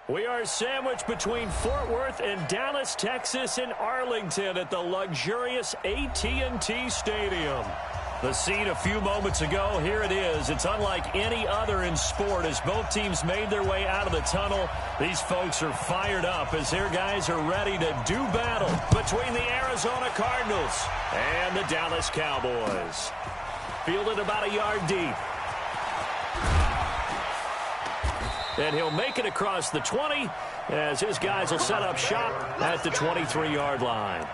We are sandwiched between Fort Worth and Dallas, Texas, and Arlington at the luxurious AT&T Stadium. The scene a few moments ago, here it is. It's unlike any other in sport as both teams made their way out of the tunnel. These folks are fired up as their guys are ready to do battle between the Arizona Cardinals and the Dallas Cowboys. Fielded about a yard deep. And he'll make it across the 20 as his guys will set up shop at the 23-yard line.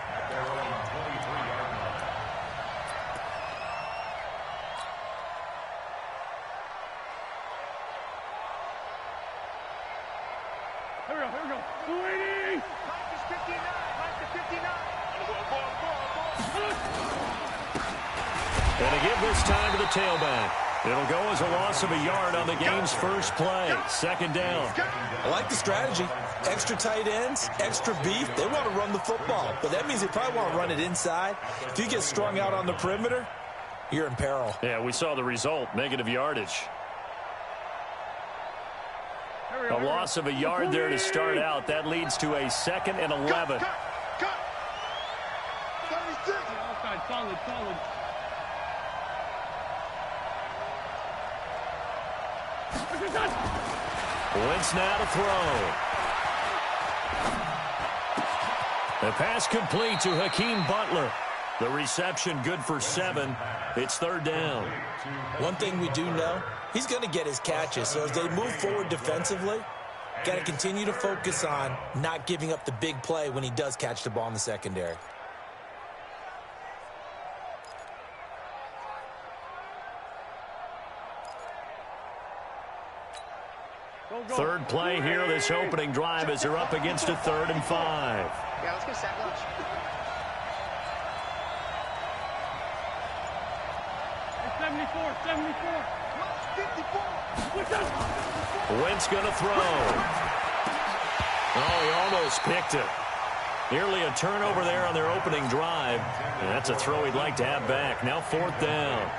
Here we go. 280. Mike is 59. And to give this time to the tailback. It'll go as a loss of a yard on the game's first play. Second down. I like the strategy. Extra tight ends, extra beef. They want to run the football, but that means they probably want to run it inside. If you get strung out on the perimeter, you're in peril. Yeah, we saw the result, negative yardage. A loss of a yard there to start out. That leads to a 2nd and 11. Solid. Wentz now to throw. The pass complete to Hakeem Butler. The reception good for 7. It's 3rd down. One thing we do know, he's going to get his catches. So as they move forward defensively, got to continue to focus on not giving up the big play when he does catch the ball in the secondary. Third play here, this opening drive as they're up against a 3rd and 5. Yeah, let's go sack lunch. It's 74. 54. Wentz going to throw. Oh, he almost picked it. Nearly a turnover there on their opening drive. And that's a throw he'd like to have back. Now 4th down.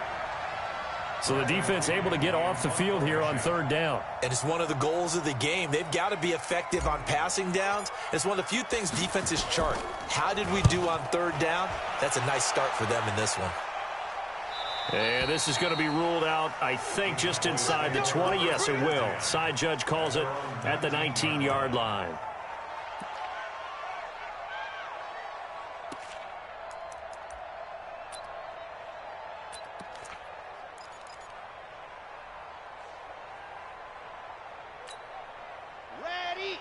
So the defense able to get off the field here on 3rd down. And it's one of the goals of the game. They've got to be effective on passing downs. It's one of the few things defenses chart. How did we do on 3rd down? That's a nice start for them in this one. And this is going to be ruled out, I think, just inside the 20. Yes, it will. Side judge calls it at the 19-yard line. Ready.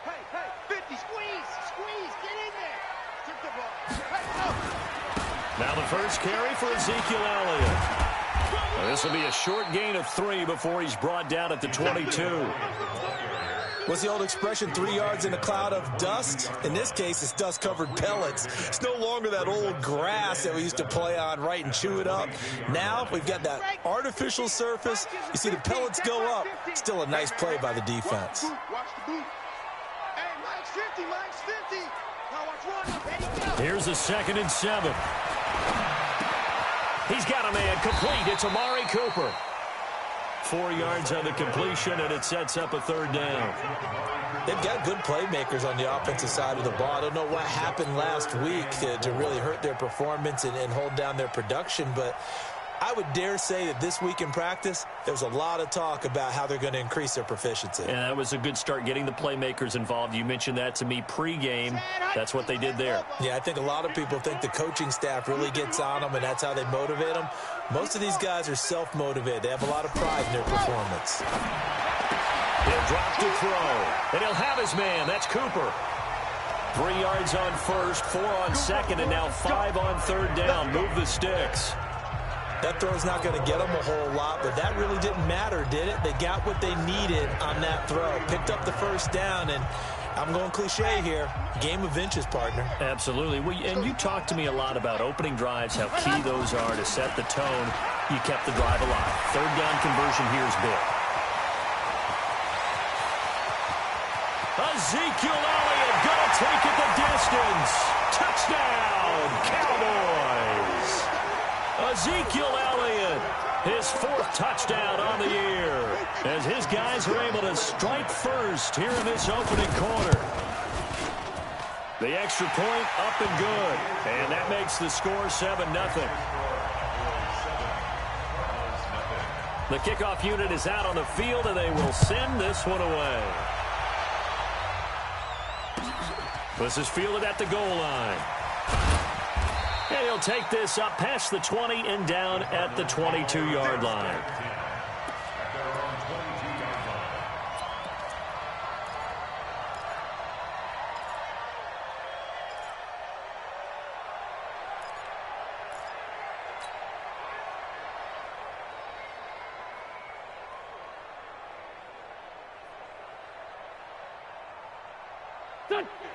Hey, 50, squeeze, get in there. Took the ball. Hey, go. Now the first carry for Ezekiel Elliott. This will be a short gain of 3 before he's brought down at the 22. What's the old expression, 3 yards in a cloud of dust? In this case, it's dust-covered pellets. It's no longer that old grass that we used to play on, right, and chew it up. Now we've got that artificial surface. You see the pellets go up. Still a nice play by the defense. Watch the boot. Hey, Mike's 50. Now watch run. Ready, go. Here's a 2nd and 7. He's got a man complete. It's Amari Cooper. 4 yards on the completion, and it sets up a 3rd down. They've got good playmakers on the offensive side of the ball. I don't know what happened last week to really hurt their performance and hold down their production, but I would dare say that this week in practice, there was a lot of talk about how they're going to increase their proficiency. And that was a good start getting the playmakers involved. You mentioned that to me pregame. That's what they did there. Yeah, I think a lot of people think the coaching staff really gets on them, and that's how they motivate them. Most of these guys are self-motivated. They have a lot of pride in their performance. He'll drop to throw, and he'll have his man. That's Cooper. 3 yards on first, 4 on second, and now 5 on 3rd down. Move the sticks. That throw's not going to get them a whole lot, but that really didn't matter, did it? They got what they needed on that throw. Picked up the 1st down, and I'm going cliche here. Game of inches, partner. Absolutely. And you talked to me a lot about opening drives, how key those are to set the tone. You kept the drive alive. 3rd down conversion here is big. Ezekiel Elliott going to take it the distance. Touchdown, Cowboys. Ezekiel Elliott, His fourth touchdown on the year, as his guys are able to strike first here in this opening quarter. The extra point up and good, and that makes the score 7-0. The kickoff unit is out on the field, and they will send this one away. This is fielded at the goal line. And he'll take this up past the 20 and down at the 22-yard line.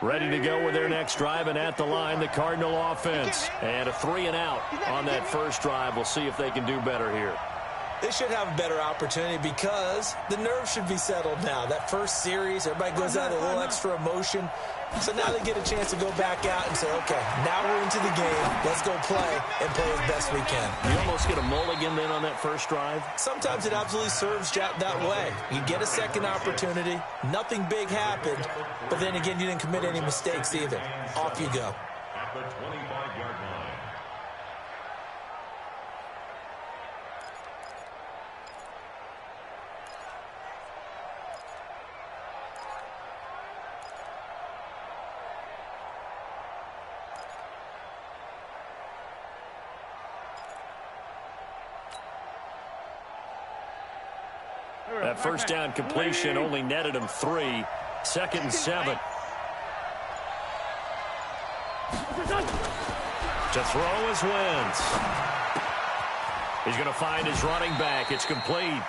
Ready to go with their next drive, and at the line, the Cardinal offense. And a 3 and out on that first drive. We'll see if they can do better here. They should have a better opportunity because the nerves should be settled now. That first series, everybody goes out with a little extra emotion. So now they get a chance to go back out and say, okay, now we're into the game. Let's go play and play as best we can. You almost get a mulligan then on that first drive? Sometimes it absolutely serves that way. You get a second opportunity. Nothing big happened. But then again, you didn't commit any mistakes either. Off you go. At the 25-yard line. That first down completion only netted him 3. 2nd and 7. To throw is Wentz. He's going to find his running back. It's complete.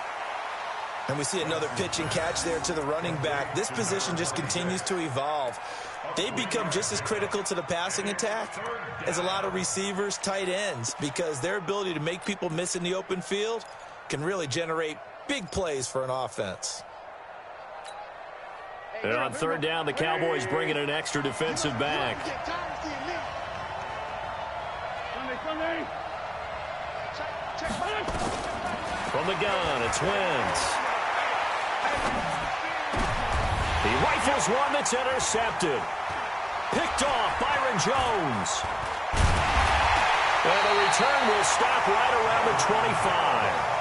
And we see another pitch and catch there to the running back. This position just continues to evolve. They become just as critical to the passing attack as a lot of receivers, tight ends, because their ability to make people miss in the open field can really generate big plays for an offense. And on 3rd down, the Cowboys bring in an extra defensive back. From the gun, it's Wentz. He rifles one that's intercepted. Picked off, Byron Jones. And the return will stop right around the 25.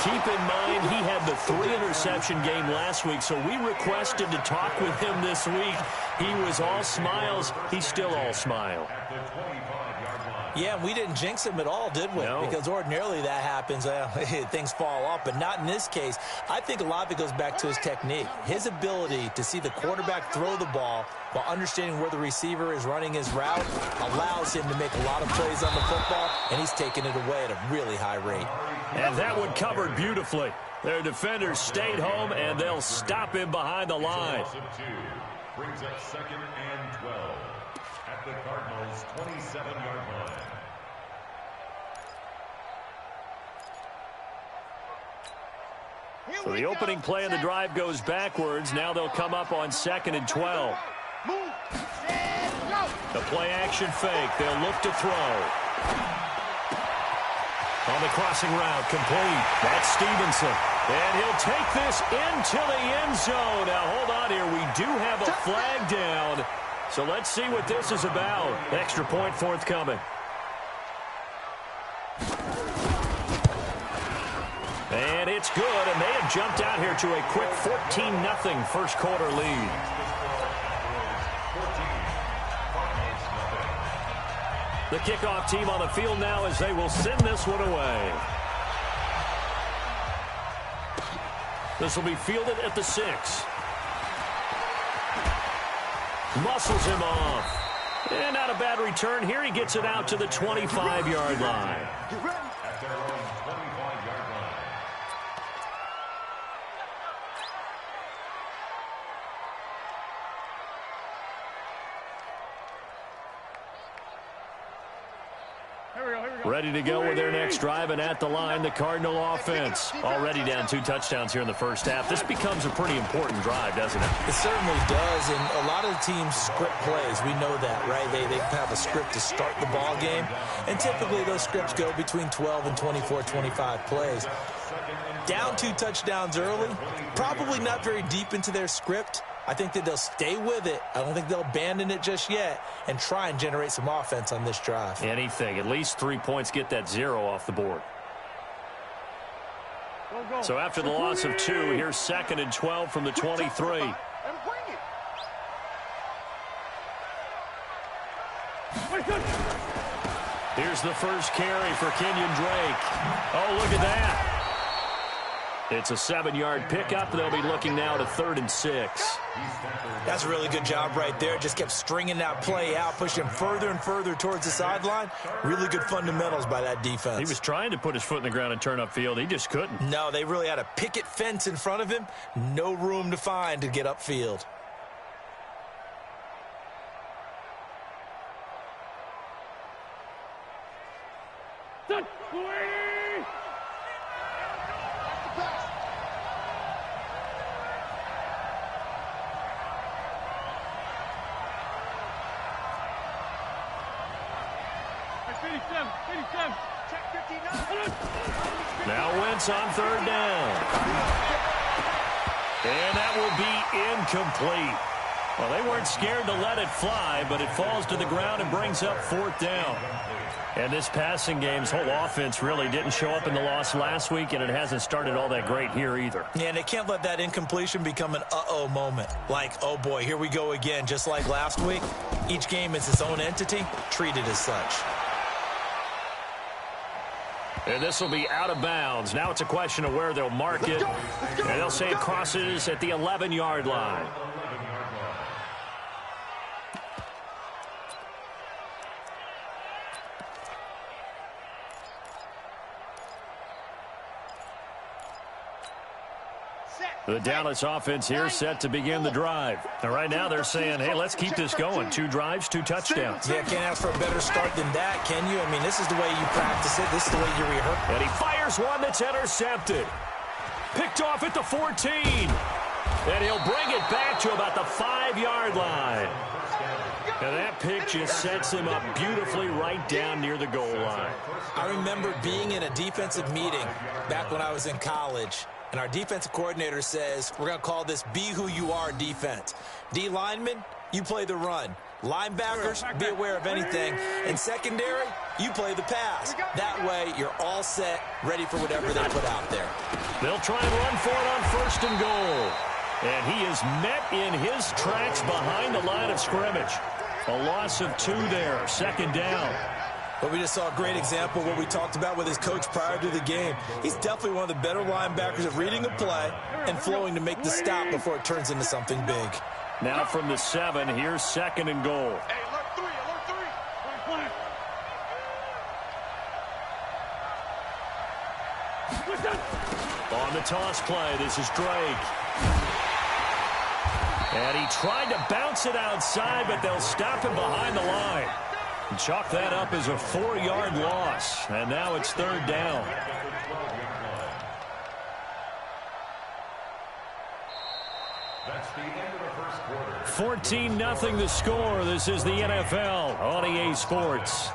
Keep in mind, he had the 3-interception game last week, so we requested to talk with him this week. He was all smiles. He's still all smile. Yeah, we didn't jinx him at all, did we? No. Because ordinarily that happens. Things fall off, but not in this case. I think a lot of it goes back to his technique. His ability to see the quarterback throw the ball while understanding where the receiver is running his route allows him to make a lot of plays on the football, and he's taking it away at a really high rate. And that one covered beautifully. Their defenders stayed home, and they'll stop him behind the line. Brings up 2nd and 12 at the Cardinals' 27-yard line. So the opening play of the drive goes backwards. Now they'll come up on 2nd and 12. The play action fake. They'll look to throw. On the crossing route, complete. That's Stevenson. And he'll take this into the end zone. Now, hold on here. We do have a flag down. So let's see what this is about. Extra point forthcoming. And it's good, and they have jumped out here to a quick 14-0 first quarter lead. The kickoff team on the field now as they will send this one away. This will be fielded at the 6. Muscles him off. And not a bad return here. He gets it out to the 25-yard line. At their own 25-yard line. Ready to go with their next drive, and at the line, the Cardinal offense. Already down 2 touchdowns here in the first half. This becomes a pretty important drive, doesn't it? It certainly does, and a lot of the teams script plays. We know that, right? They have a script to start the ball game, and typically those scripts go between 12 and 24, 25 plays. Down 2 touchdowns early, probably not very deep into their script. I think that they'll stay with it. I don't think they'll abandon it just yet and try and generate some offense on this drive. Anything. At least 3 points, get that 0 off the board. So after the loss of 2, here's 2nd and 12 from the 23. Here's the first carry for Kenyon Drake. Oh, look at that. It's a 7-yard pickup. They'll be looking now to 3rd and 6. That's a really good job right there. Just kept stringing that play out, pushing him further and further towards the sideline. Really good fundamentals by that defense. He was trying to put his foot in the ground and turn upfield. He just couldn't. No, they really had a picket fence in front of him. No room to find to get upfield. Now Wentz on 3rd down. And that will be incomplete. Well, they weren't scared to let it fly, but it falls to the ground and brings up 4th down. And this passing game's whole offense really didn't show up in the loss last week, and it hasn't started all that great here either. Yeah, and they can't let that incompletion become an uh-oh moment. Like, oh boy, here we go again, just like last week. Each game is its own entity, treated as such. And this will be out of bounds. Now it's a question of where they'll mark it. And they'll say it crosses at the 11-yard line. The Dallas offense here set to begin the drive. And right now they're saying, hey, let's keep this going. 2 drives, 2 touchdowns. Yeah, can't ask for a better start than that, can you? I mean, this is the way you practice it. This is the way you rehearse. And he fires one that's intercepted. Picked off at the 14. And he'll bring it back to about the 5-yard line. And that pick just sets him up beautifully right down near the goal line. I remember being in a defensive meeting back when I was in college. And our defensive coordinator says, we're going to call this Be Who You Are defense. D linemen, you play the run. Linebackers, be aware of anything. And secondary, you play the pass. That way, you're all set, ready for whatever they put out there. They'll try and run for it on 1st and goal. And he is met in his tracks behind the line of scrimmage. A loss of 2 there, 2nd down. But we just saw a great example of what we talked about with his coach prior to the game. He's definitely one of the better linebackers at reading a play and flowing to make the stop before it turns into something big. Now from the 7, here's 2nd and goal. Hey, alert 3, alert 3. On the toss play, this is Drake. And he tried to bounce it outside, but they'll stop him behind the line. And chalk that up as a 4-yard loss. And now it's 3rd down. That's the end of the first quarter. 14-0 the score. This is the NFL on EA Sports.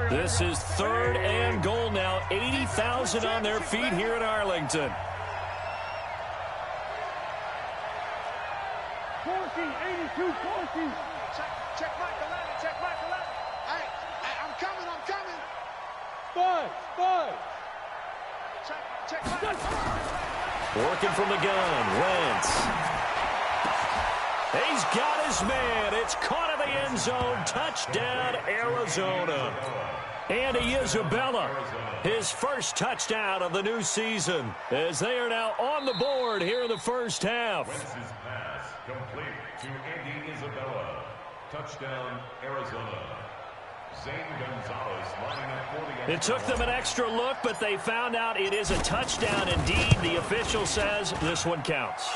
This is 3rd and goal now. 80,000 on their feet here in Arlington. 82, 14. Check Michael Allen, check Michael Allen. Hey, I'm coming. 5. Check Michael. Working from the gun, Wentz. He's got his man. It's caught in the end zone. Touchdown, Arizona. Andy Isabella, his first touchdown of the new season, as they are now on the board here in the first half. Wentz's pass complete to Andy Isabella. Touchdown, Arizona. It took them an extra look, but they found out it is a touchdown indeed. The official says this one counts.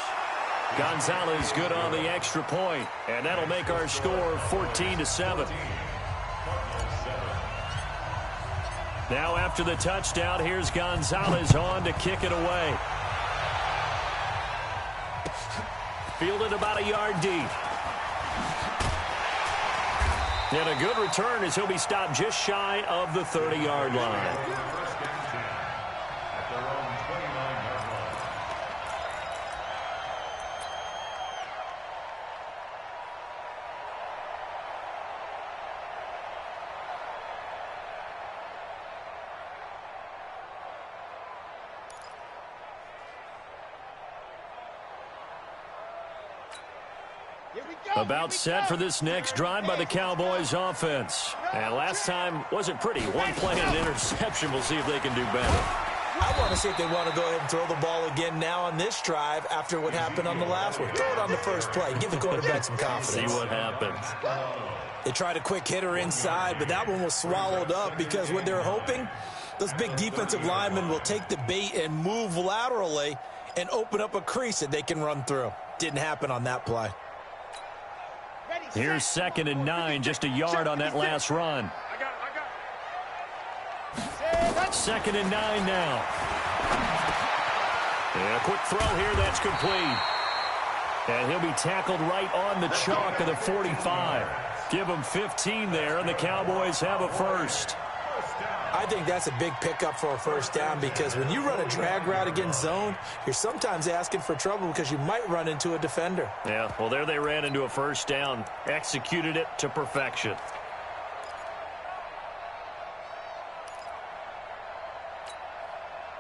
Gonzalez good on the extra point, and that'll make our score 14-7. Now after the touchdown, here's Gonzalez on to kick it away. Fielded about a yard deep. And a good return as he'll be stopped just shy of the 30-yard line. About set for this next drive by the Cowboys offense. And last time wasn't pretty. One play and an interception. We'll see if they can do better. I want to see if they want to go ahead and throw the ball again now on this drive after what happened on the last one. Throw it on the first play. Give the quarterback some confidence. See what happens. They tried a quick hitter inside, but that one was swallowed up because what they're hoping, those big defensive linemen will take the bait and move laterally and open up a crease that they can run through. Didn't happen on that play. Here's 2nd and 9, just a yard on that last run. 2nd and 9 now. And a quick throw here, that's complete. And he'll be tackled right on the chalk of the 45. Give him 15 there, and the Cowboys have a first. I think that's a big pickup for a first down because when you run a drag route against zone, you're sometimes asking for trouble because you might run into a defender. Yeah, well, there they ran into a first down. Executed it to perfection.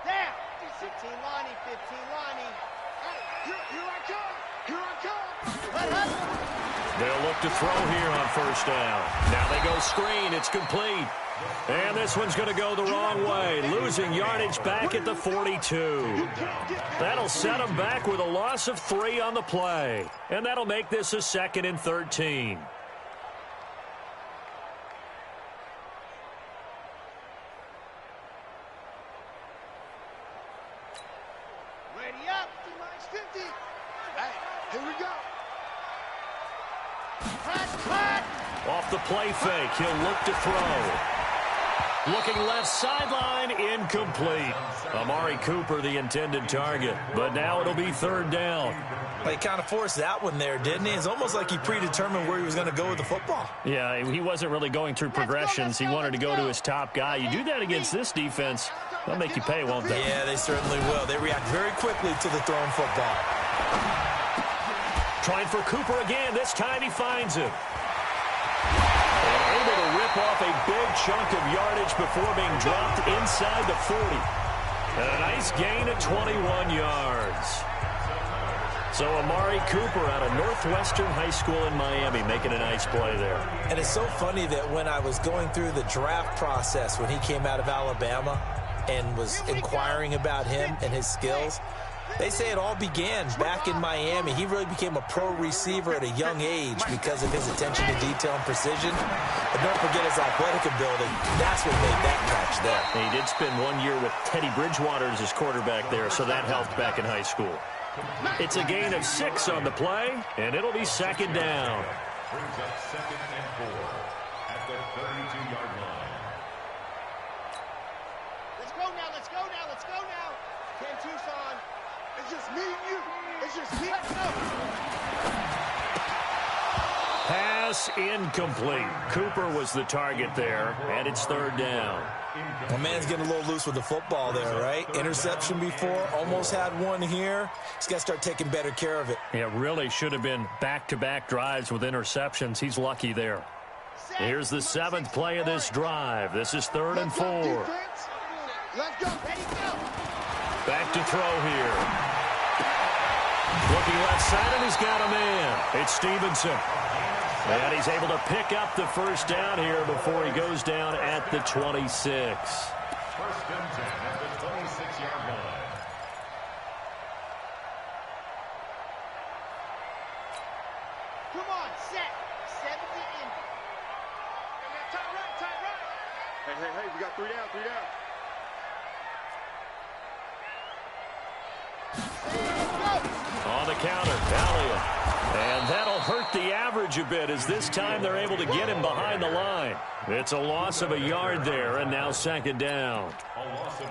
Down. 15 Lonnie, 15 Lonnie. Hey, here I come. Here I come. They'll look to throw here on first down. Now they go screen. It's complete. And this one's going to go the wrong way, losing yardage back at the 42. That'll set them back with a loss of 3 on the play. And that'll make this a 2nd and 13. Ready up. Minus 50. Hey, here we go. Cut. Off the play fake, he'll look to throw. Looking left sideline, incomplete. Amari Cooper, the intended target. But now it'll be 3rd down. He kind of forced that one there, didn't he? It's almost like he predetermined where he was going to go with the football. Yeah, he wasn't really going through progressions. He wanted to go to his top guy. You do that against this defense, they'll make you pay, won't they? Yeah, they certainly will. They react very quickly to the thrown football. Trying for Cooper again. This time he finds him. And able to rip off a big chunk of yardage before being dropped inside the 40. And a nice gain at 21 yards. So Amari Cooper out of Northwestern High School in Miami making a nice play there. And it's so funny that when I was going through the draft process when he came out of Alabama and was inquiring about him and his skills, they say it all began back in Miami. He really became a pro receiver at a young age because of his attention to detail and precision. But don't forget his athletic ability. That's what made that catch there. And he did spend 1 year with Teddy Bridgewater as his quarterback there, so that helped back in high school. It's a gain of 6 on the play, and it'll be 2nd down. Brings up 2nd and 4 at the 32-yard line. Let's go now. Let's go now. Ken Tucson. It's just me and you. It's just me. Let's go. Pass incomplete. Cooper was the target there, and it's 3rd down. The man's getting a little loose with the football there, right? Interception before, almost had one here. He's got to start taking better care of it. Yeah, really should have been back-to-back drives with interceptions. He's lucky there. Here's the 7th play of this drive. This is 3rd and 4. Let's go. Ready, go. Back to throw here. Looking left side, and he's got a man. It's Stevenson. And he's able to pick up the first down here before he goes down at the 26. 1st and 10 at the 26-yard line. Come on, set. 7 to end. Hey, we got 3 down, 3 down. On the counter, Elliott. And that'll hurt the average a bit as this time they're able to get him behind the line. It's a loss of a yard there, and now second down.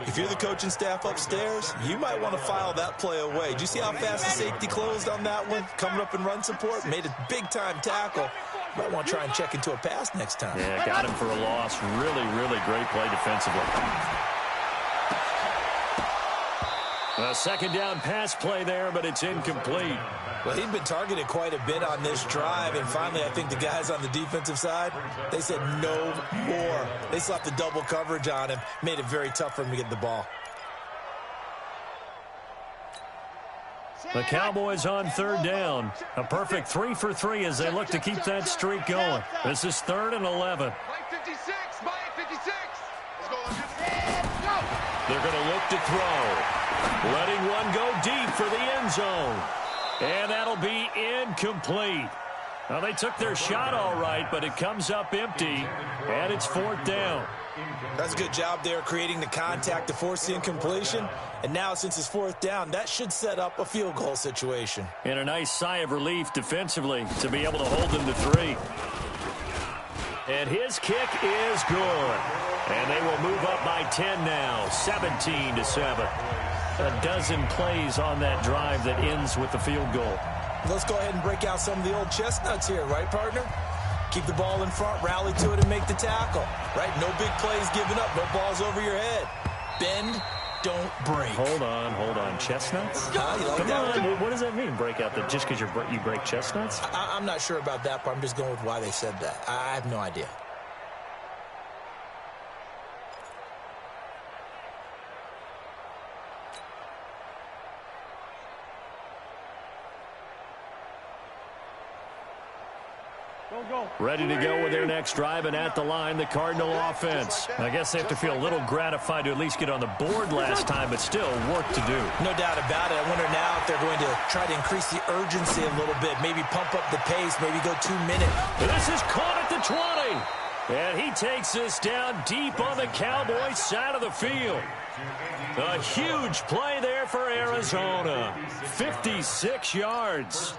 If you're the coaching staff upstairs, you might want to file that play away. Did you see how fast the safety closed on that one? Coming up in run support, made a big-time tackle. Might want to try and check into a pass next time. Yeah, got him for a loss. Really, really great play defensively. A second down pass play there, but it's incomplete. Well, he'd been targeted quite a bit on this drive, and finally I think the guys on the defensive side, they said no more. They slapped the double coverage on him, made it very tough for him to get the ball. The Cowboys on third down. A perfect 3 for 3 as they look to keep that streak going. This is 3rd and 11. Mike 56, Mike 56. Let's go. They're going to look to throw. Letting one go deep for the end zone. And that'll be incomplete. Well, they took their shot all right, but it comes up empty, and it's 4th down. That's a good job there creating the contact to force the incompletion. And now since it's 4th down, that should set up a field goal situation. And a nice sigh of relief defensively to be able to hold them to 3. And his kick is good. And they will move up by 10 now, 17-7. A dozen plays on that drive that ends with the field goal. Let's go ahead and break out some of the old chestnuts here, right, partner? Keep the ball in front, rally to it, and make the tackle. Right? No big plays given up, no balls over your head. Bend, don't break. Hold on. Chestnuts? You like Come that on. one? What does that mean, break out? Just because you break chestnuts? I'm not sure about that, but I'm just going with why they said that. I have no idea. Ready to go with their next drive, and at the line, the Cardinal offense. I guess they have to feel a little gratified to at least get on the board last time, but still work to do. No doubt about it. I wonder now if they're going to try to increase the urgency a little bit, maybe pump up the pace, maybe go 2 minutes. This is caught at the 20. And he takes this down deep on the Cowboys side of the field. A huge play there for Arizona. 56 yards.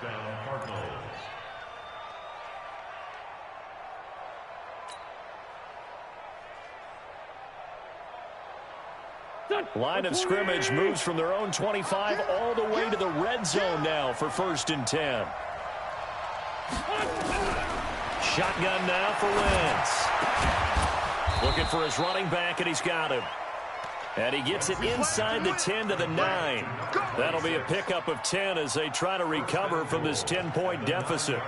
Line of scrimmage moves from their own 25 all the way to the red zone now for 1st and 10. Shotgun now for Wentz. Looking for his running back, and he's got him. And he gets it inside the 10 to the 9. That'll be a pickup of 10 as they try to recover from this 10-point deficit.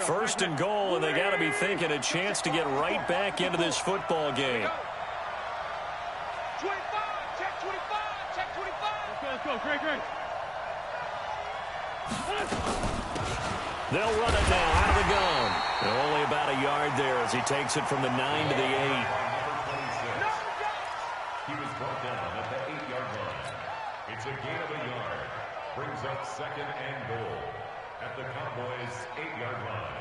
First and goal, and they got to be thinking a chance to get right back into this football game. 25, check 25, check 25. Let's go, great. They'll run it now out of the gun. They're only about a yard there as he takes it from the 9 to the 8. He was brought down at the 8-yard line. It's a gain of a yard. Brings up 2nd and goal at the Cowboys' 8-yard line.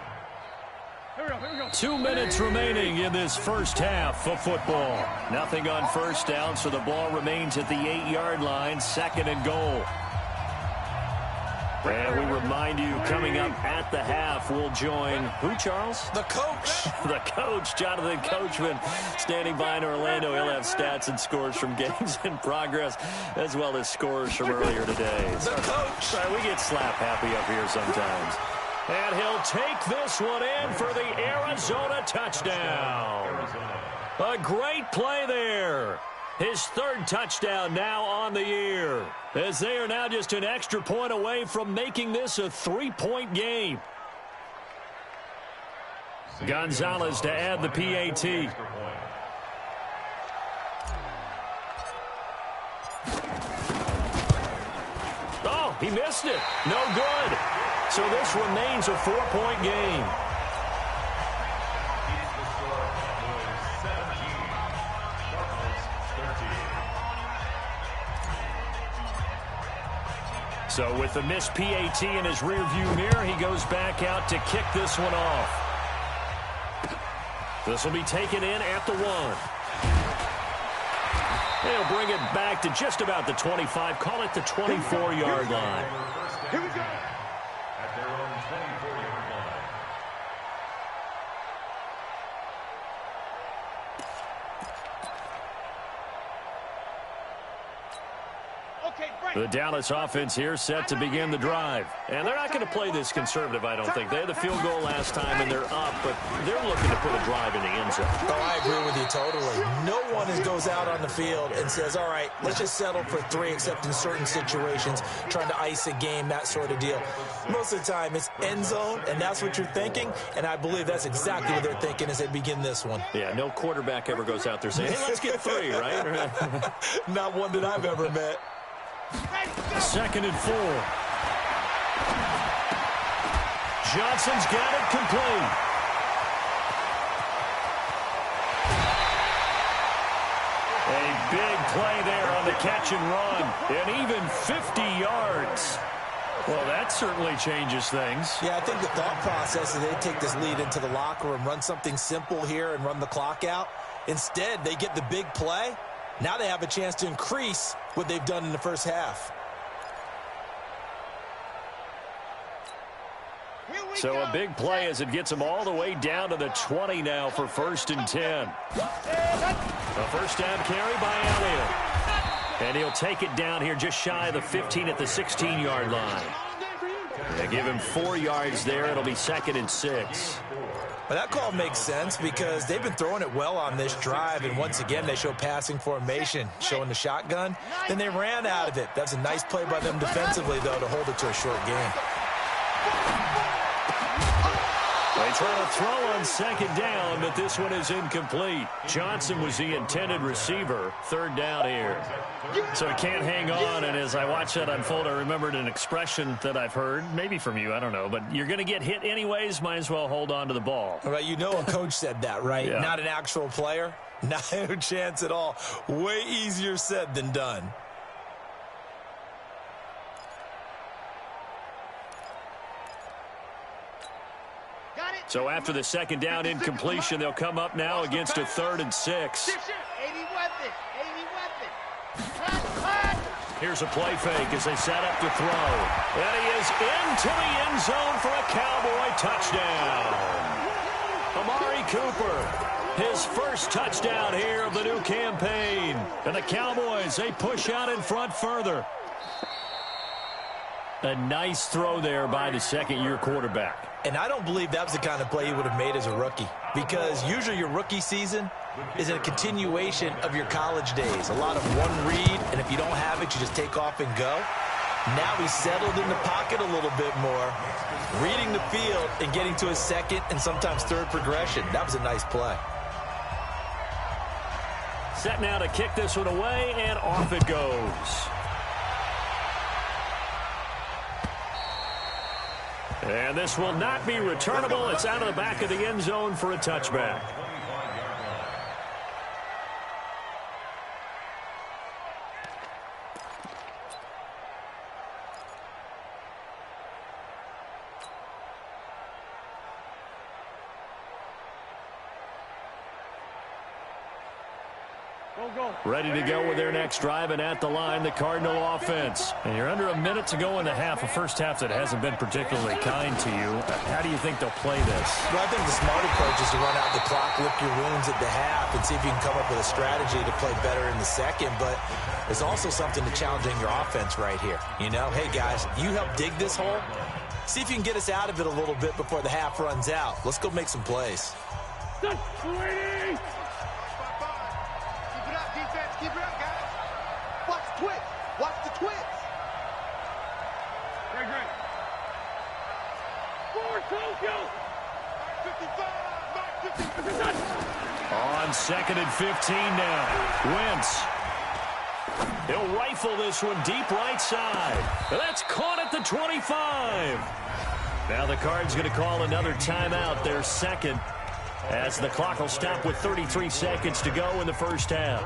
Here we go. 2 minutes remaining in this first half of football. Nothing on first down, so the ball remains at the 8-yard line, 2nd and goal. And we remind you, coming up at the half, we'll join who, Charles? The coach. The coach, Jonathan Coachman, standing by in Orlando. He'll have stats and scores from games in progress, as well as scores from earlier today. The coach. Sorry, we get slap happy up here sometimes. And he'll take this one in for the Arizona touchdown. A great play there. His 3rd touchdown now on the year, as they are now just an extra point away from making this a 3-point game. Gonzalez to add the PAT. Oh, he missed it. No good. So this remains a 4-point game. So with the missed PAT in his rearview mirror, he goes back out to kick this one off. This will be taken in at the 1. He'll bring it back to just about the 25. Call it the 24-yard line. Here we go. At their own 24-yard line. Okay, break. The Dallas offense here set to begin the drive. And they're not going to play this conservative, I don't think. They had the field goal last time, and they're up, but they're looking to put a drive in the end zone. Oh, I agree with you totally. No one goes out on the field and says, all right, let's just settle for 3, except in certain situations, trying to ice a game, that sort of deal. Most of the time, it's end zone, and that's what you're thinking, and I believe that's exactly what they're thinking as they begin this one. Yeah, no quarterback ever goes out there saying, hey, let's get 3, right? Not one that I've ever met. 2nd and 4. Johnson's got it complete. A big play there on the catch and run. And even 50 yards. Well, that certainly changes things. Yeah, I think the thought process is they take this lead into the locker room, run something simple here and run the clock out. Instead, they get the big play. Now they have a chance to increase what they've done in the first half. So a big play as it gets them all the way down to the 20 now for 1st and 10. A first down carry by Elliott. And he'll take it down here just shy of the 15 at the 16-yard line. They give him 4 yards there. It'll be 2nd and 6. Well, that call makes sense because they've been throwing it well on this drive, and once again, they show passing formation, showing the shotgun. Then they ran out of it. That's a nice play by them defensively, though, to hold it to a short game. They try to throw on 2nd down, but this one is incomplete. Johnson was the intended receiver. 3rd down here. So he can't hang on, and as I watch that unfold, I remembered an expression that I've heard, maybe from you, I don't know, but you're going to get hit anyways, might as well hold on to the ball. All right, you know a coach said that, right? Yeah. Not an actual player. Not a chance at all. Way easier said than done. So after the 2nd down incompletion, they'll come up now against a 3rd and 6. 80 weapon. Here's a play fake as they set up to throw. And he is into the end zone for a Cowboy touchdown. Amari Cooper, his first touchdown here of the new campaign. And the Cowboys, they push out in front further. A nice throw there by the 2nd-year quarterback. And I don't believe that was the kind of play he would have made as a rookie, because usually your rookie season is a continuation of your college days. A lot of one read, and if you don't have it, you just take off and go. Now he's settled in the pocket a little bit more, reading the field and getting to his 2nd and sometimes 3rd progression. That was a nice play. Set now to kick this one away, and off it goes. And this will not be returnable. It's out of the back of the end zone for a touchback. Ready to go with their next drive, and at the line, the Cardinal offense. And you're under a minute to go in the half, a first half that hasn't been particularly kind to you. How do you think they'll play this? Well, I think the smart approach is to run out the clock, lick your wounds at the half, and see if you can come up with a strategy to play better in the 2nd. But there's also something to challenging your offense right here. You know, hey, guys, you help dig this hole. See if you can get us out of it a little bit before the half runs out. Let's go make some plays. Keep it up, guys. Watch the twist. Watch the twist. Great. Forward, Tokyo. 55. On 2nd and 15 now. Wentz. He'll rifle this one deep right side. That's caught at the 25. Now the Cards going to call another timeout, their 2nd, as the clock will stop with 33 seconds to go in the first half.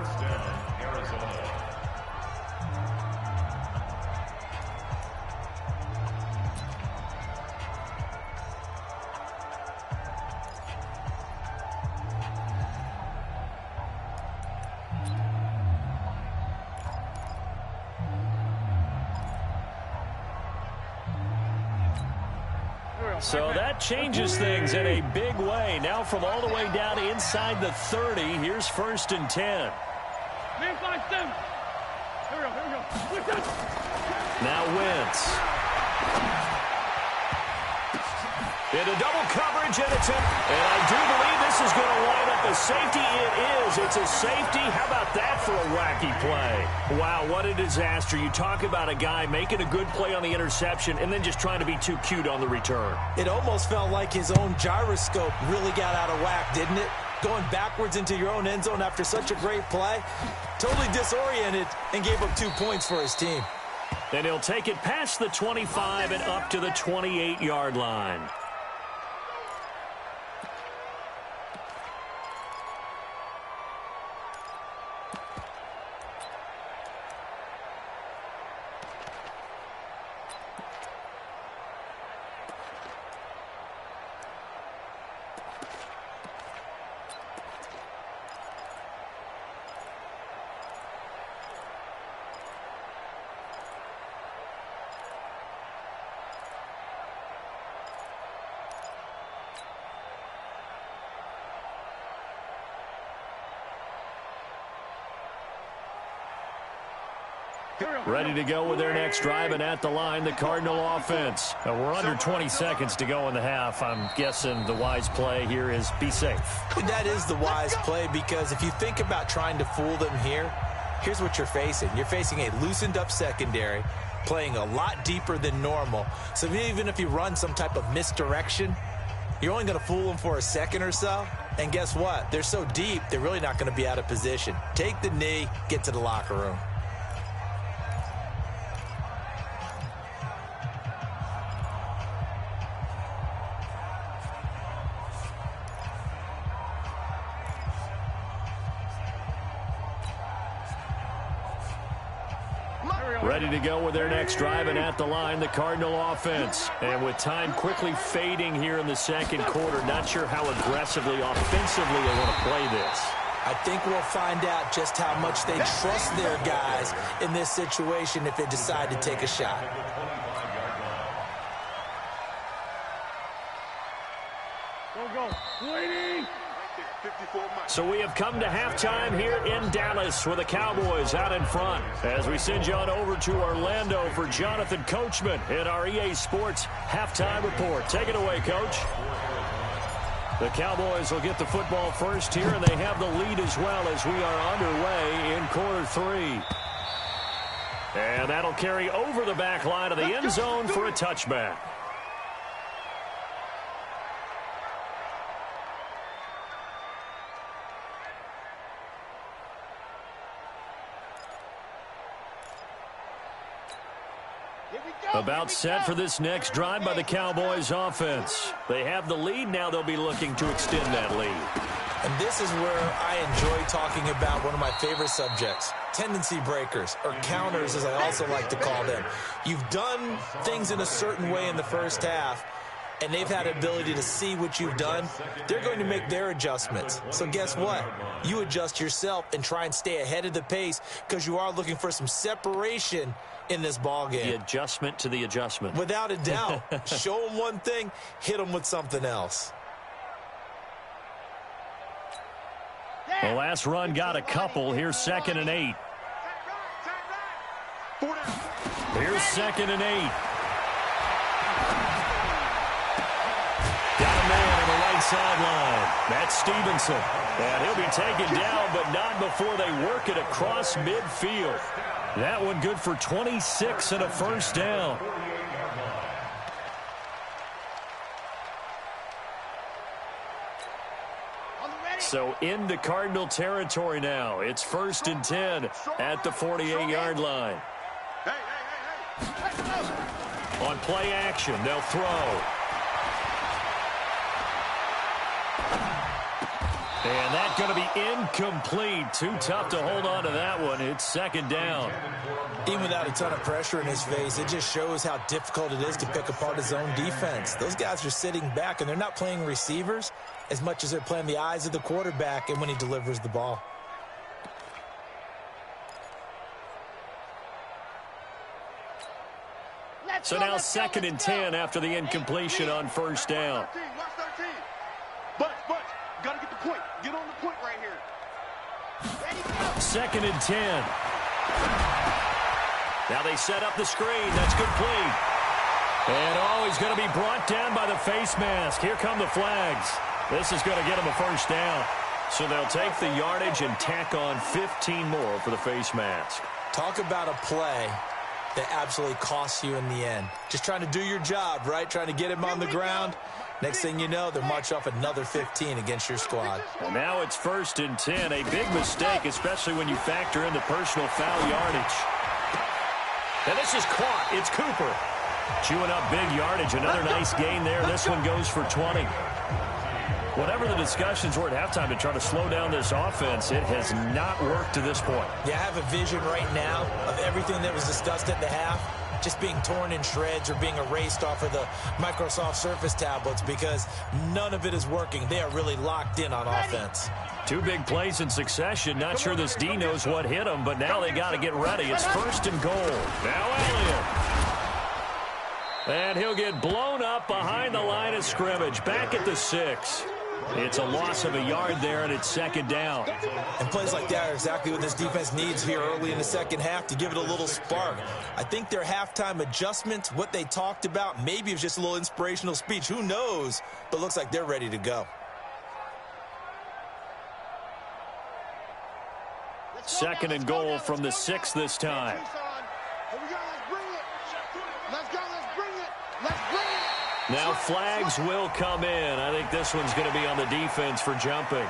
So that changes things in a big way. Now from all the way down inside the 30, here's 1st and 10. Man, 5-7. Here we go. Now Wentz. Into double coverage, and I do believe this is going to line up a safety. It is. It's a safety. How about that for a wacky play? Wow, what a disaster. You talk about a guy making a good play on the interception and then just trying to be too cute on the return. It almost felt like his own gyroscope really got out of whack, didn't it? Going backwards into your own end zone after such a great play. Totally disoriented and gave up 2 points for his team. And he'll take it past the 25 and up to the 28-yard line. Ready to go with their next drive, and at the line, the Cardinal offense. Now, we're under 20 seconds to go in the half. I'm guessing the wise play here is be safe. That is the wise play, because if you think about trying to fool them here, here's what you're facing. You're facing a loosened up secondary, playing a lot deeper than normal. So even if you run some type of misdirection, you're only going to fool them for a second or so. And guess what? They're so deep, they're really not going to be out of position. Take the knee, get to the locker room. Ready to go with their next drive, and at the line, the Cardinal offense. And with time quickly fading here in the second quarter, not sure how aggressively, offensively they want to play this. I think we'll find out just how much they trust their guys in this situation if they decide to take a shot. Go. Lady. So we have come to halftime here in Dallas with the Cowboys out in front. As we send you on over to Orlando for Jonathan Coachman in our EA Sports Halftime Report. Take it away, Coach. The Cowboys will get the football first here, and they have the lead as well as we are underway in quarter 3. And that'll carry over the back line of the end zone for a touchback. About set for this next drive by the Cowboys offense. They have the lead. Now they'll be looking to extend that lead. And this is where I enjoy talking about one of my favorite subjects, tendency breakers, or counters as I also like to call them. You've done things in a certain way in the first half, and they've had ability to see what you've done. They're going to make their adjustments. So guess what? You adjust yourself and try and stay ahead of the pace, because you are looking for some separation in this ball game. The adjustment to the adjustment. Without a doubt. Show them one thing, hit them with something else. The last run got a couple. Here's 2nd and 8. Here's 2nd and 8. Got a man on the right sideline. That's Stevenson. And he'll be taken down, but not before they work it across midfield. That one good for 26 and a first down. So into Cardinal territory now. It's 1st and 10 at the 48-yard line. On play action, they'll throw. And that's going to be incomplete. Too tough to hold on to that one. It's 2nd down. Even without a ton of pressure in his face, it just shows how difficult it is to pick apart his own defense. Those guys are sitting back, and they're not playing receivers as much as they're playing the eyes of the quarterback and when he delivers the ball. So now 2nd and 10 after the incompletion on first down. Watch 13. But, got to get the point. Get on the point right here. 2nd and 10. Now they set up the screen. That's complete. And he's going to be brought down by the face mask. Here come the flags. This is going to get him a first down. So they'll take the yardage and tack on 15 more for the face mask. Talk about a play that absolutely costs you in the end. Just trying to do your job, right? Trying to get him on the ground. Next thing you know, they'll march off another 15 against your squad. And now it's 1st and 10. A big mistake, especially when you factor in the personal foul yardage. And this is caught. It's Cooper. Chewing up big yardage. Another nice gain there. This one goes for 20. Whatever the discussions were at halftime to try to slow down this offense, it has not worked to this point. Yeah, I have a vision right now of everything that was discussed at the half just being torn in shreds or being erased off of the Microsoft Surface tablets because none of it is working. They are really locked in on offense. 2 big plays in succession. Not sure this D knows what hit him, but now they got to get ready. It's 1st and goal. Now Elliott. And he'll get blown up behind the line of scrimmage. Back at the 6. It's a loss of a yard there, and it's 2nd down. And plays like that are exactly what this defense needs here early in the second half to give it a little spark. I think their halftime adjustment, what they talked about, maybe it was just a little inspirational speech. Who knows? But looks like they're ready to go. 2nd and goal from the 6 this time. Now flags will come in. I think this one's going to be on the defense for jumping.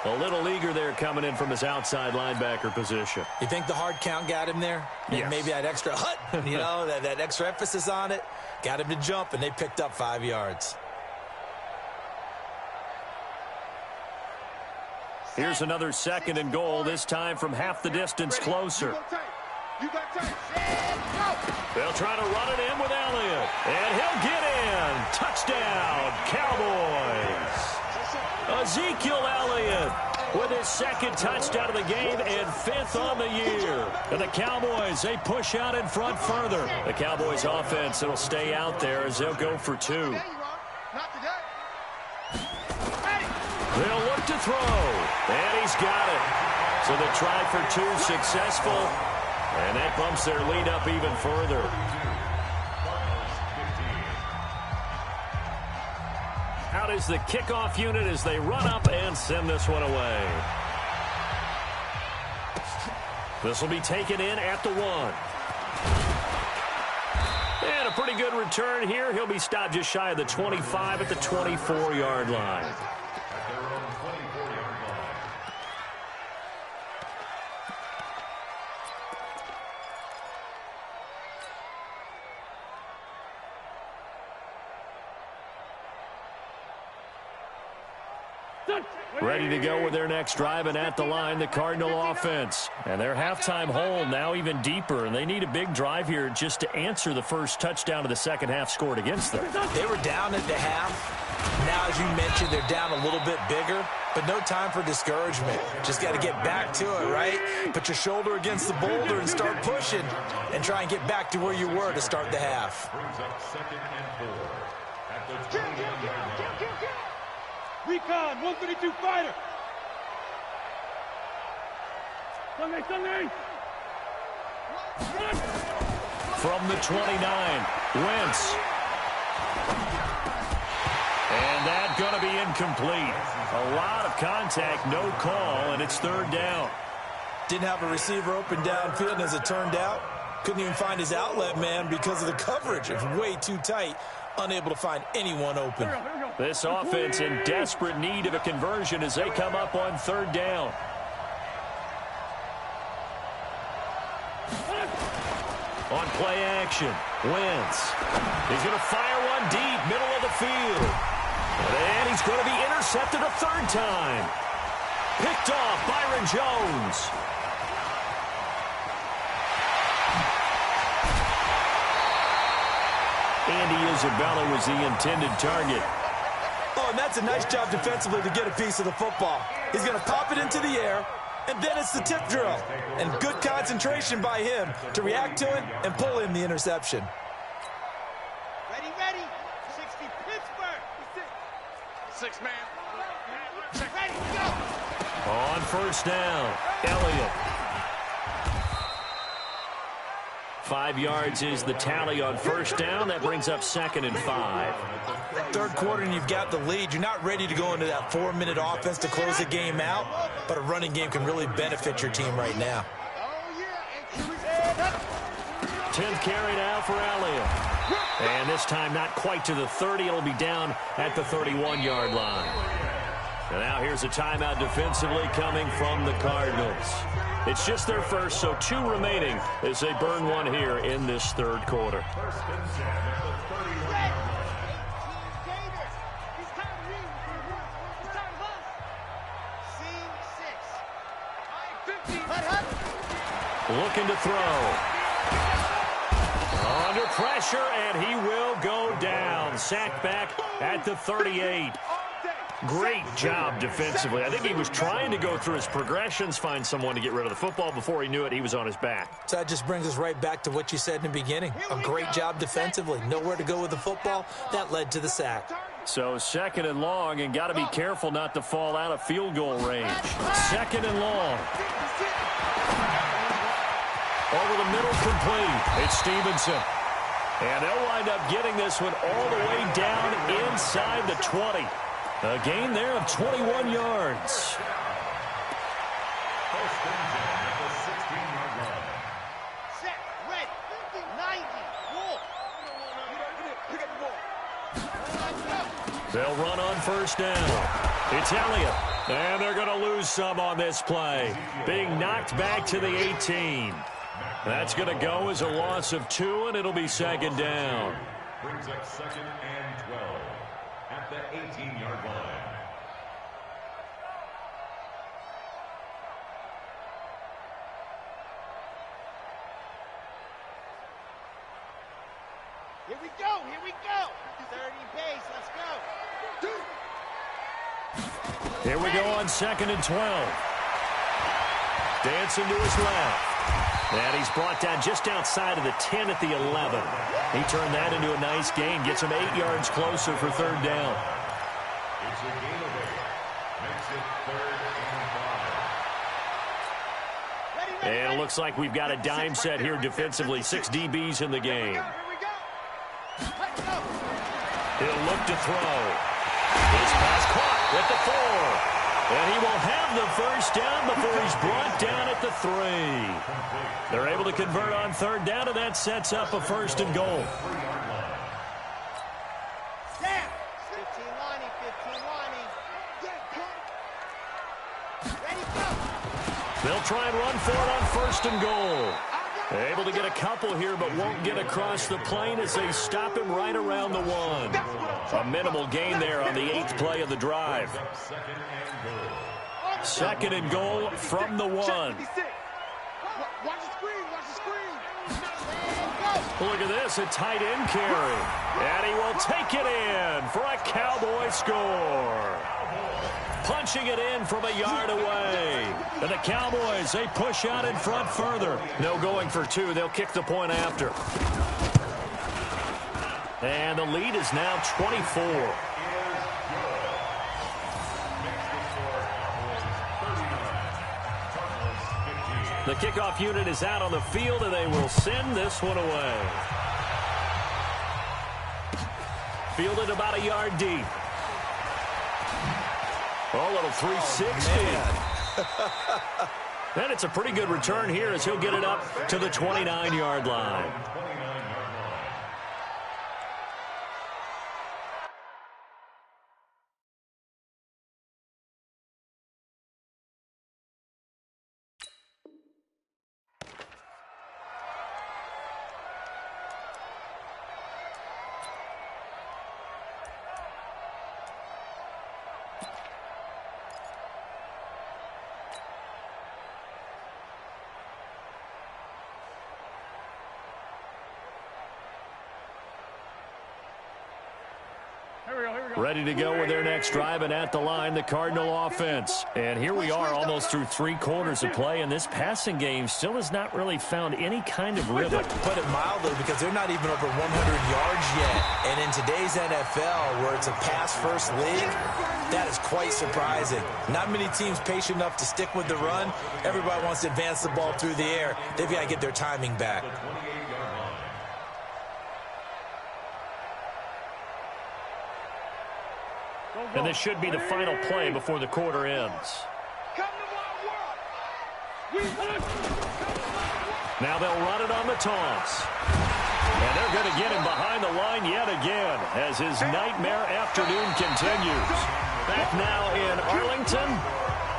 A little eager there coming in from his outside linebacker position. You think the hard count got him there? Yes. Maybe that extra that extra emphasis on it got him to jump, and they picked up 5 yards. Here's another 2nd and goal, this time from half the distance closer. They'll try to run it in with Elliott. And he'll get in. Touchdown, Cowboys. Ezekiel Elliott with his 2nd touchdown of the game and 5th on the year. And the Cowboys, they push out in front further. The Cowboys offense, it'll stay out there as they'll go for 2. They'll look to throw. And he's got it. So the try for 2 successful. And that bumps their lead up even further. Out is the kickoff unit as they run up and send this one away. This will be taken in at the 1. And a pretty good return here. He'll be stopped just shy of the 25 at the 24-yard line. Ready to go with their next drive, and at the line, the Cardinal offense. And their halftime hole now even deeper, and they need a big drive here just to answer the first touchdown of the second half scored against them. They were down at the half. Now, as you mentioned, they're down a little bit bigger, but no time for discouragement. Just got to get back to it, right? Put your shoulder against the boulder and start pushing and try and get back to where you were to start the half. Brings up 2nd and 4 at the 21-yard line. Recon, 132 fighter. Sunday. From the 29, Wentz. And that's going to be incomplete. A lot of contact, no call, and it's 3rd down. Didn't have a receiver open downfield, and as it turned out, couldn't even find his outlet man because of the coverage. It's way too tight, unable to find anyone open. This offense in desperate need of a conversion as they come up on 3rd down. On play action, Wentz. He's going to fire one deep, middle of the field. And he's going to be intercepted a 3rd time. Picked off Byron Jones. Andy Isabella was the intended target. Oh, and that's a nice job defensively to get a piece of the football. He's going to pop it into the air, and then it's the tip drill. And good concentration by him to react to it and pull in the interception. 6 man. Ready, go. On first down, Elliott. 5 yards is the tally on first down. That brings up 2nd and 5. Third quarter and you've got the lead. You're not ready to go into that 4-minute offense to close the game out, but a running game can really benefit your team right now. 10th carry now for Elliott. And this time not quite to the 30. It'll be down at the 31-yard line. And now here's a timeout defensively coming from the Cardinals. It's just their first, so 2 remaining as they burn one here in this third quarter. Looking to throw. Under pressure, and he will go down. Sacked back at the 38. Great job defensively. I think he was trying to go through his progressions, find someone to get rid of the football. Before he knew it, he was on his back. So that just brings us right back to what you said in the beginning. A great job defensively. Nowhere to go with the football. That led to the sack. So 2nd and long, and got to be careful not to fall out of field goal range. 2nd and long. Over the middle, complete. It's Stevenson. And they'll wind up getting this one all the way down inside the 20. A gain there of 21 yards. Set, ready, 90, They'll run on first down. It's Elliott. And they're going to lose some on this play. Being knocked back to the 18. That's going to go as a loss of 2, and it'll be 2nd down. Brings up 2nd and 12 at the 18-yard line. Here we go, here we go. 30 pace, let's go. Here we go on 2nd and 12. Dancing to his left. And he's brought down just outside of the 10 at the 11. He turned that into a nice gain. Gets him 8 yards closer for 3rd down. It's a gain of 8. Makes it 3rd and 5. And it looks like we've got a dime set here defensively. 6 DBs in the game. He'll look to throw. His pass caught at the 4. And he will have the first down before he's brought down at the 3. They're able to convert on 3rd down, and that sets up a 1st and goal. 15 lining, 15 lining. Ready, go. They'll try and run for it on 1st and goal. They're able to get a couple here, but won't get across the plane as they stop him right around the 1. A minimal gain there on the 8th play of the drive. 2nd and goal from the 1. Watch the screen, watch the screen. Look at this, a tight end carry. And he will take it in for a Cowboy score. Punching it in from a yard away. And the Cowboys, they push out in front further. No going for 2. They'll kick the point after. And the lead is now 24. The kickoff unit is out on the field, and they will send this one away. Fielded about a yard deep. Oh, little 360. And it's a pretty good return here as he'll get it up to the 29-yard line. Ready to go with their next drive, and at the line, the Cardinal offense. And here we are almost through 3 quarters of play, and this passing game still has not really found any kind of rhythm. Put it mildly, because they're not even over 100 yards yet. And in today's NFL, where it's a pass-first league, that is quite surprising. Not many teams patient enough to stick with the run. Everybody wants to advance the ball through the air. They've got to get their timing back. And this should be the final play before the quarter ends. Now they'll run it on the toss. And they're going to get him behind the line yet again as his nightmare afternoon continues. Back now in Arlington.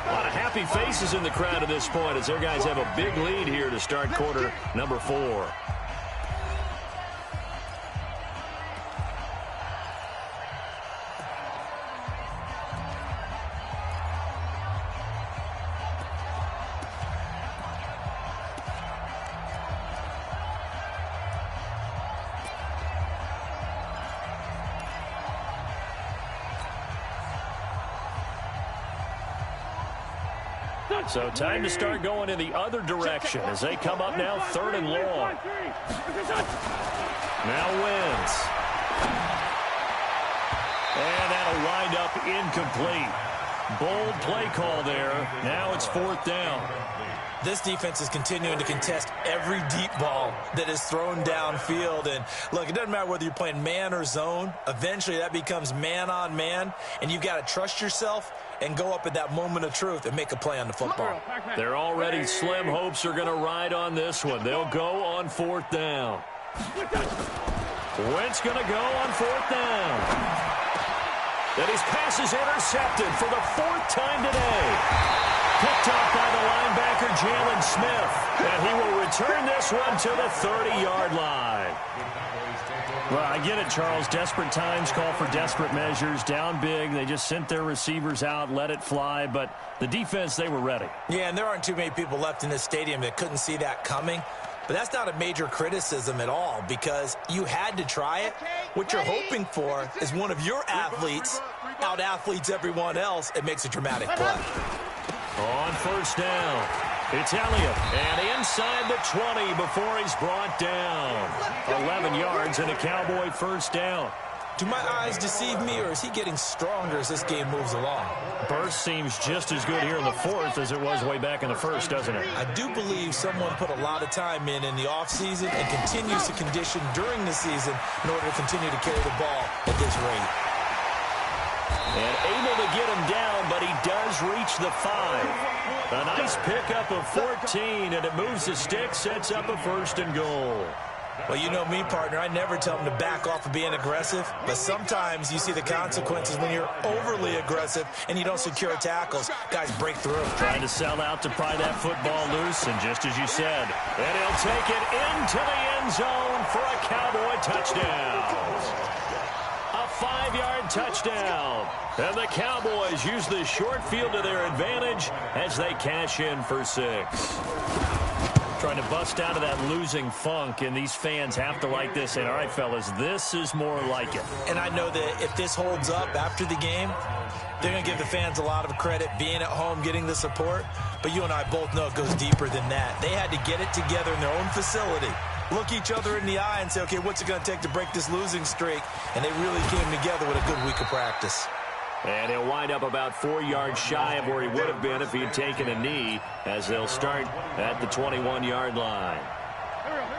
A lot of happy faces in the crowd at this point as their guys have a big lead here to start quarter number 4. So time to start going in the other direction as they come up now 3rd and long. Now wins. And that'll wind up incomplete. Bold play call there. Now it's 4th down. This defense is continuing to contest every deep ball that is thrown downfield. And look, it doesn't matter whether you're playing man or zone. Eventually that becomes man on man, and you've got to trust yourself and go up at that moment of truth and make a play on the football. Their already slim hopes are going to ride on this one. They'll go on 4th down. Wentz going to go on 4th down. And his pass is intercepted for the 4th time today. Picked off by the linebacker, Jalen Smith. And he will return this one to the 30-yard line. Well, I get it, Charles. Desperate times call for desperate measures. Down big. They just sent their receivers out, let it fly. But the defense, they were ready. Yeah, and there aren't too many people left in this stadium that couldn't see that coming. But that's not a major criticism at all because you had to try it. What you're hoping for is one of your athletes out-athletes everyone else. It makes a dramatic play. On 1st down, it's Elliott, and inside the 20 before he's brought down. 11 yards and a Cowboy 1st down. Do my eyes deceive me, or is he getting stronger as this game moves along? Burst seems just as good here in the 4th as it was way back in the 1st, doesn't it? I do believe someone put a lot of time in the offseason and continues to condition during the season in order to continue to carry the ball at this rate. And able to get him down, but he does reach the 5. A nice pickup of 14, and it moves the stick, sets up a 1st and goal. Well, you know me, partner. I never tell them to back off of being aggressive, but sometimes you see the consequences when you're overly aggressive and you don't secure tackles. Guys break through. Trying to sell out to pry that football loose, and just as you said, and he'll take it into the end zone for a Cowboy touchdown. A 5-yard touchdown. And the Cowboys use the short field to their advantage as they cash in for 6. Trying to bust out of that losing funk, and these fans have to like this. And all right, fellas, this is more like it. And I know that if this holds up after the game, they're going to give the fans a lot of credit being at home, getting the support. But you and I both know it goes deeper than that. They had to get it together in their own facility, look each other in the eye and say, okay, what's it going to take to break this losing streak? And they really came together with a good week of practice. And he'll wind up about 4 yards shy of where he would have been if he had taken a knee, as they'll start at the 21-yard line.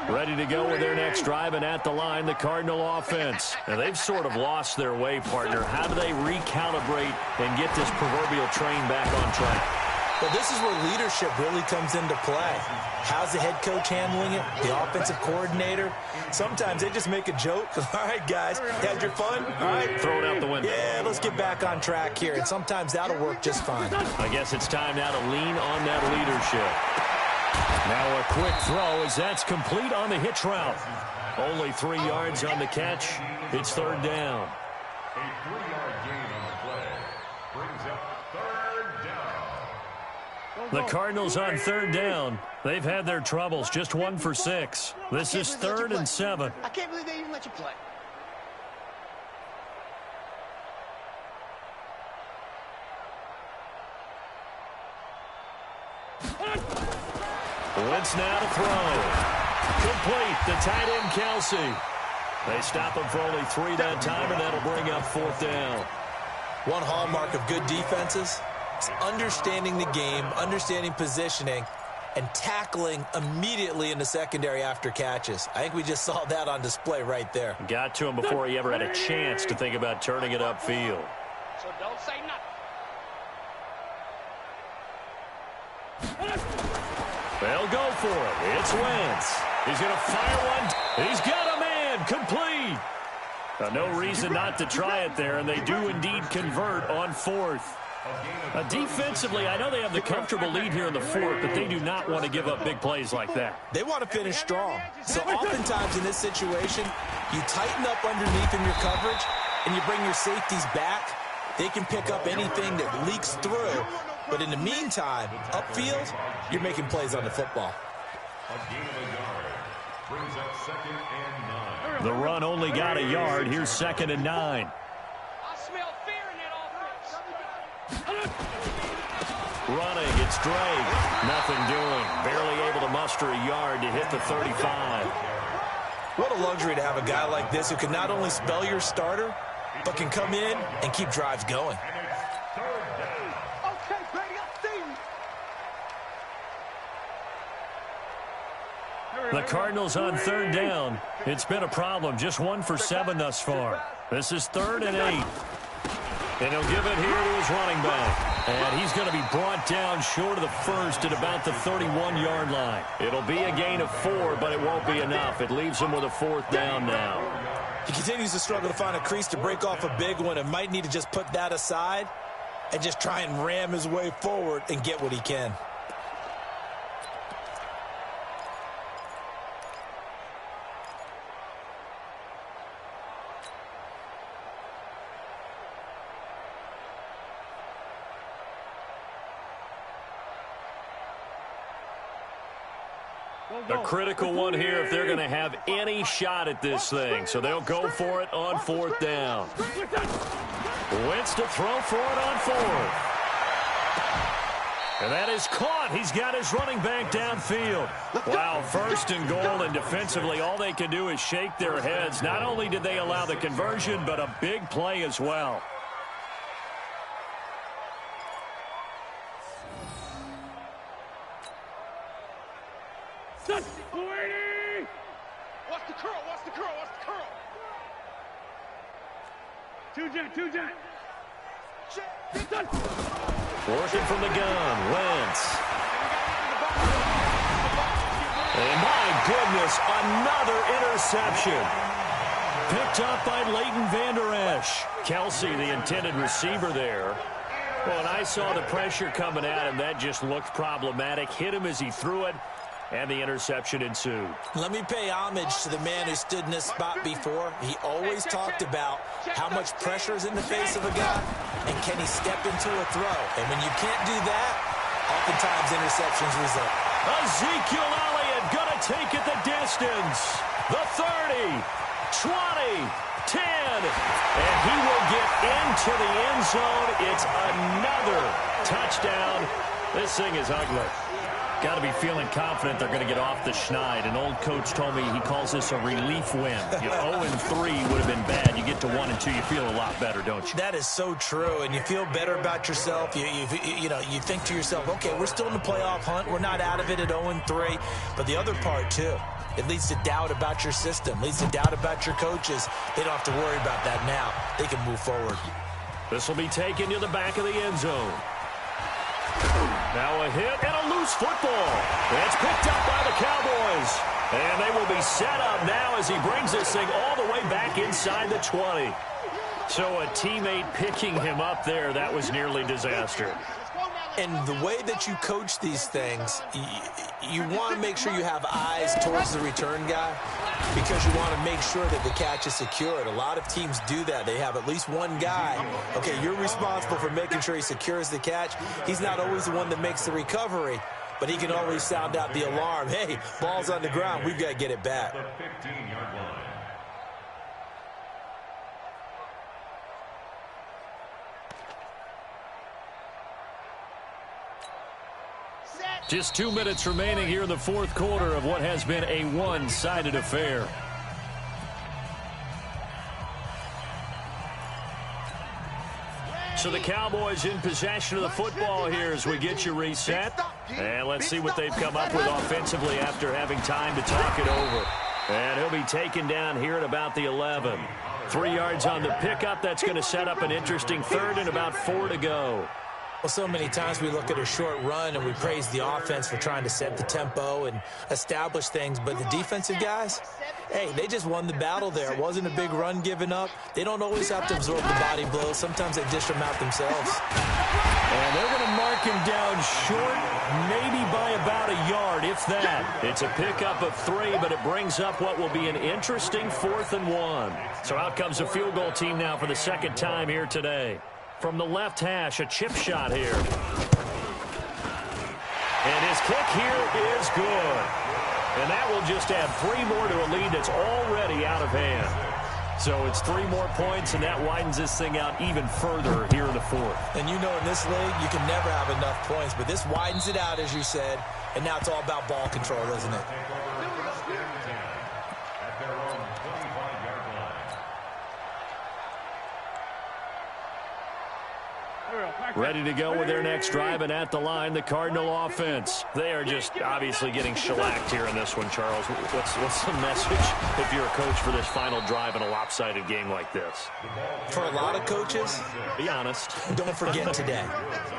Ready to go with their next drive, and at the line, the Cardinal offense. And they've sort of lost their way, partner. How do they recalibrate and get this proverbial train back on track? Well, this is where leadership really comes into play. How's the head coach handling it? The offensive coordinator? Sometimes they just make a joke. All right, guys, had your fun? All right. Throw it out the window. Yeah, let's get back on track here. And sometimes that'll work just fine. I guess it's time now to lean on that leadership. Now a quick throw as that's complete on the hitch route. Only 3 yards on the catch. It's 3rd down. A 3-yard gain on the play brings up 3rd down. The Cardinals on 3rd down. They've had their troubles, just 1 for 6. This is 3rd and 7. I can't believe they even let you play. Wentz now to throw. Complete to tight end Kelsey. They stop him for only 3 that time, and that'll bring up 4th down. One hallmark of good defenses is understanding the game, understanding positioning, and tackling immediately in the secondary after catches. I think we just saw that on display right there. Got to him before he ever had a chance to think about turning it upfield. So don't say nothing. They'll go for it. It's Wentz. He's going to fire one. He's got a man. Complete. No reason not to try it there, and they do indeed convert on 4th. Defensively, I know they have the comfortable lead here in the 4th, but they do not want to give up big plays like that. They want to finish strong. So oftentimes in this situation, you tighten up underneath in your coverage, and you bring your safeties back. They can pick up anything that leaks through. But in the meantime, upfield, you're making plays on the football. A gain of a yard brings up 2nd and 9. The run only got a yard. Here's 2nd and 9. I smell fear in that offense. Running, it's Drake. Nothing doing. Barely able to muster a yard to hit the 35. What a luxury to have a guy like this who can not only spell your starter, but can come in and keep drives going. Okay, Brady, I see you. The Cardinals on 3rd down. It's been a problem. Just 1 for 7 thus far. This is 3rd and 8. And he'll give it here to his running back. And he's going to be brought down short of the first at about the 31-yard line. It'll be a gain of 4, but it won't be enough. It leaves him with a 4th down now. He continues to struggle to find a crease to break off a big one and might need to just put that aside and just try and ram his way forward and get what he can. A critical one here if they're going to have any shot at this thing. So they'll go for it on 4th down. Wentz to throw for it on 4th. And that is caught. He's got his running back downfield. Wow, 1st and goal, and defensively all they can do is shake their heads. Not only did they allow the conversion, but a big play as well. Watch the curl, watch the curl, watch the curl. Two jet. Working from the gun, Wentz. And my goodness, another interception. Picked up by Leighton Vander Esch. Kelsey, the intended receiver there. Well, and I saw the pressure coming at him. That just looked problematic. Hit him as he threw it, and the interception ensued. Let me pay homage to the man who stood in this spot before. He always talked about how much pressure is in the face of a guy, and can he step into a throw. And when you can't do that, oftentimes interceptions result. Ezekiel Elliott going to take it the distance. The 30, 20, 10, and he will get into the end zone. It's another touchdown. This thing is ugly. Got to be feeling confident they're going to get off the schneid. An old coach told me he calls this a relief win. 0-3 would have been bad. You get to 1-2, you feel a lot better, don't you? That is so true, and you feel better about yourself. You think to yourself, okay, we're still in the playoff hunt. We're not out of it at 0-3. But the other part, too, it leads to doubt about your system, leads to doubt about your coaches. They don't have to worry about that now. They can move forward. This will be taken to the back of the end zone. Now a hit and a loose football. It's picked up by the Cowboys. And they will be set up now as he brings this thing all the way back inside the 20. So a teammate picking him up there, that was nearly disaster. And the way that you coach these things, you want to make sure you have eyes towards the return guy because you want to make sure that the catch is secured. A lot of teams do that. They have at least one guy. Okay, you're responsible for making sure he secures the catch. He's not always the one that makes the recovery, but he can always sound out the alarm. Hey, ball's on the ground. We've got to get it back. The 15-yard line. Set. Just 2 minutes remaining here in the fourth quarter of what has been a one-sided affair. So the Cowboys in possession of the football here as we get you reset. And let's see what they've come up with offensively after having time to talk it over. And he'll be taken down here at about the 11. 3 yards on the pickup. That's going to set up an interesting third and about 4 to go. Well, so many times we look at a short run and we praise the offense for trying to set the tempo and establish things, but the defensive guys, hey, they just won the battle there. It wasn't a big run given up. They don't always have to absorb the body blows. Sometimes they dish them out themselves. And they're going to mark him down short, maybe by about a yard, if that. It's a pickup of 3, but it brings up what will be an interesting 4th and 1. So out comes a field goal team now for the second time here today. From the left hash, a chip shot here. And his kick here is good. And that will just add 3 more to a lead that's already out of hand. So it's 3 more points, and that widens this thing out even further here in the fourth. And you know in this league, you can never have enough points, but this widens it out, as you said, and now it's all about ball control, isn't it? Ready to go with their next drive, and at the line, the Cardinal offense. They are just obviously getting shellacked here in this one, Charles. What's the message if you're a coach for this final drive in a lopsided game like this? For a lot of coaches, be honest. Don't forget today.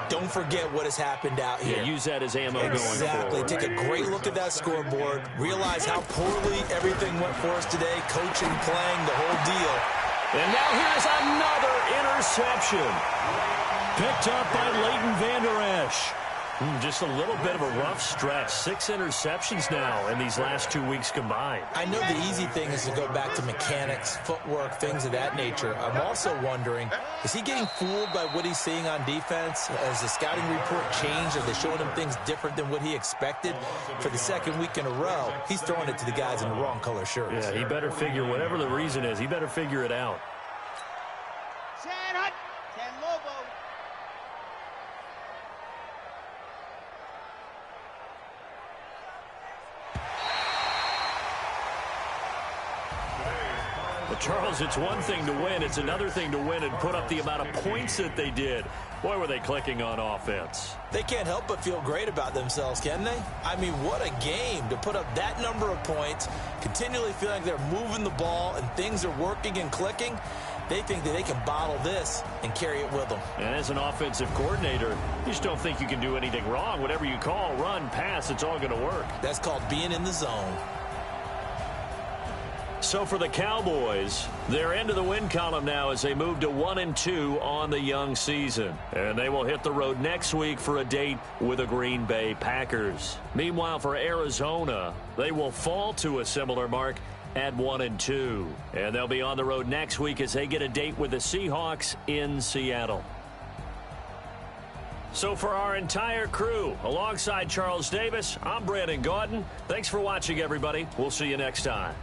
Don't forget what has happened out here. Yeah, use that as ammo going forward. Exactly. Take a great look at that scoreboard. Realize how poorly everything went for us today. Coaching, playing, the whole deal. And now here's another interception. Picked up by Leighton Vander Esch. Just a little bit of a rough stretch. 6 interceptions now in these last 2 weeks combined. I know the easy thing is to go back to mechanics, footwork, things of that nature. I'm also wondering, is he getting fooled by what he's seeing on defense? Has the scouting report changed? Are they showing him things different than what he expected? For the second week in a row, he's throwing it to the guys in the wrong color shirts. Yeah, he better figure, whatever the reason is, he better figure it out. Well, Charles, it's one thing to win. It's another thing to win and put up the amount of points that they did. Boy, were they clicking on offense. They can't help but feel great about themselves, can they? I mean, what a game to put up that number of points, continually feeling like they're moving the ball and things are working and clicking. They think that they can bottle this and carry it with them. And as an offensive coordinator, you just don't think you can do anything wrong. Whatever you call, run, pass, it's all going to work. That's called being in the zone. So for the Cowboys, they're into the win column now as they move to 1-2 on the young season. And they will hit the road next week for a date with the Green Bay Packers. Meanwhile, for Arizona, they will fall to a similar mark at 1-2. And they'll be on the road next week as they get a date with the Seahawks in Seattle. So for our entire crew, alongside Charles Davis, I'm Brandon Gaudin. Thanks for watching, everybody. We'll see you next time.